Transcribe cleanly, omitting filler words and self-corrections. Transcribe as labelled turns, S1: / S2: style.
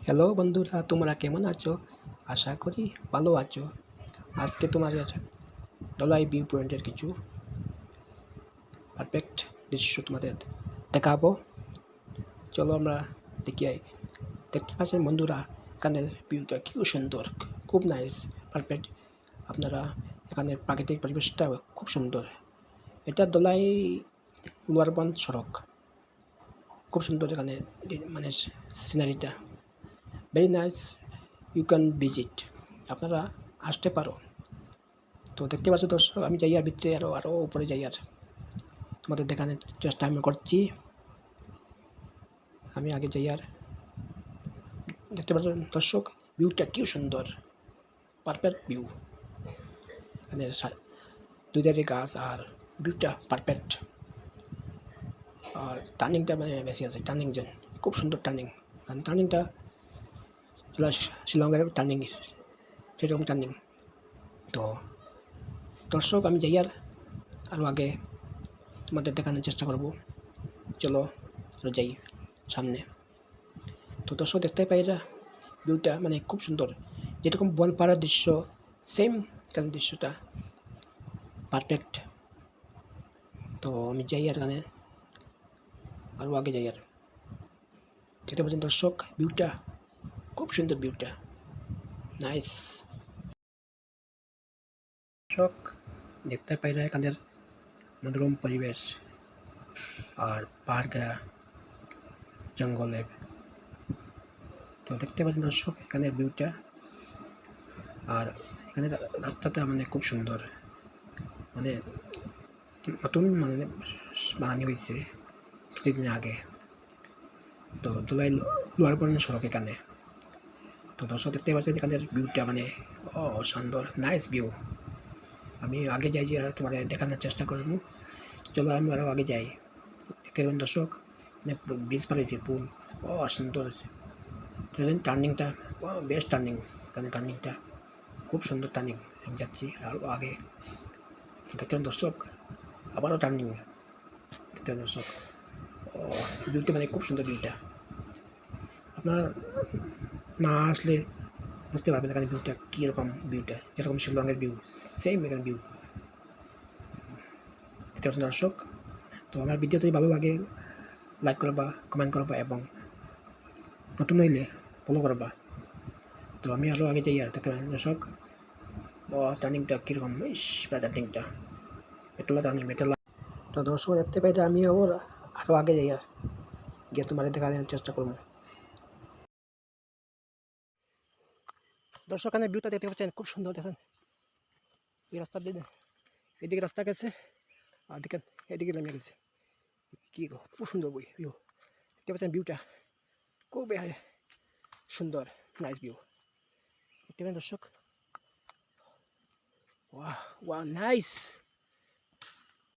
S1: Hello বন্ধুরা, তোমরা কেমন আছো? আশা করি ভালো আছো। আজকে তোমাদের ধলাই ভিউ পয়েন্টের কিছু পারফেক্ট দৃশ্য তোমাদের দেখাবো। চলো আমরা দেখি। দেখতে পাচ্ছেন বন্ধুরা, এখানের ভিউটা খুব সুন্দর, খুব নাইস, পারফেক্ট। আপনারা এখানের প্রাকৃতিক পরিবেশটা খুব সুন্দর। এটা ধলাই লোয়ারবন সড়ক, খুব সুন্দর এখানে মানে সিনারিটা very nice. You can visit, আপনারা আসতে পারো। তো দেখতে পাচ্ছ দর্শক, আমি যাই আর ভিতরে আরও উপরে যাই আর তোমাদের দেখানোর চেষ্টা আমি করছি। আমি আগে যাই আর দেখতে পাচ্ছ দর্শক, ভিউটা কি সুন্দর, পারফেক্ট ভিউ। মানে দুই ধারে গাছ আর ভিউটা পারফেক্ট। আর টার্নিংটা মানে বেশি আছে, টার্নিং যেন খুব সুন্দর টার্নিং। কারণ টার্নিংটা শিলংয়ের টার্নিং, সেরকম টার্নিং। তো দর্শক, আমি যাই আর আরও আগে তোমাদের দেখানোর চেষ্টা করব। চলো যাই সামনে। তো দর্শক দেখতে পাইরা ভিউটা মানে খুব সুন্দর, যেরকম বনপাড়ার দৃশ্য সেম এখানে দৃশ্যটা পারফেক্ট। তো আমি যাই আর এখানে আরও আগে যাই আর দেখতে পাচ্ছেন দর্শক, ভিউটা খুব সুন্দর, ভিউটা নাইস। দর্শক দেখতে পাইরা এখানের মনোরম পরিবেশ আর পাহাড় জঙ্গলের। তো দেখতে পাচ্ছেন দর্শক এখানের ভিউটা। আর এখানে রাস্তাটা মানে খুব সুন্দর, মানে নতুন মানে বানানো হয়েছে কিছুদিন আগে। তো ধলাই লোয়ারবন সড়ক এখানে। তো দর্শক দেখতে পাচ্ছেন এখানের ভিউটা মানে সুন্দর, নাইস ভিউ। আমি আগে যাই যে তোমার দেখানোর চেষ্টা করবো। চলো আমি আরও আগে যাই। দেখতে পাবেন দর্শক, মানে ব্রিজ বানিয়েছে, পুল সুন্দর। টার্নিংটা বেস্ট টার্নিং, এখানে টার্নিংটা খুব সুন্দর টার্নিং। আমি যাচ্ছি আরও আগে। দেখতে পাবেন দর্শক, আবারও টার্নিং। দেখতে পাবেন দর্শক, ভিউটা মানে খুব সুন্দর ভিউটা। আপনার না আসলে বুঝতে পারবেন এখানে ভিউটা কীরকম। ভিউটা যেরকম শিলংয়ের ভিউ, সেম এখানে ভিউ। দেখতে পাচ্ছেন দর্শক। তো আমার ভিডিও যদি ভালো লাগে লাইক করবা, কমেন্ট করবা এবং নতুন হইলে ফলো করবা। তো আমি আরও আগে যাই আর দেখতে পাচ্ছেন দর্শক, টার্নিংটা কীরকম, টার্নিংটা বেতলা টার্নিং, বেতলা। তো দর্শক দেখতে পাই আমি আরও আগে যাই আর গিয়ে তোমার দেখানোর চেষ্টা করবো। দর্শক এখানে ভিউটা দেখতে পাচ্ছেন খুব সুন্দর। দেখেন এই রাস্তার দিকে, এদিকে রাস্তা গেছে আর দেখেন এদিকে নামে গেছে। কি গো, খুব সুন্দর ভিউ। দেখতে পাচ্ছেন ভিউটা খুব সুন্দর, নাইস ভিউ। দেখতে পাচ্ছেন দর্শক, ওয়া ওয়া নাইস।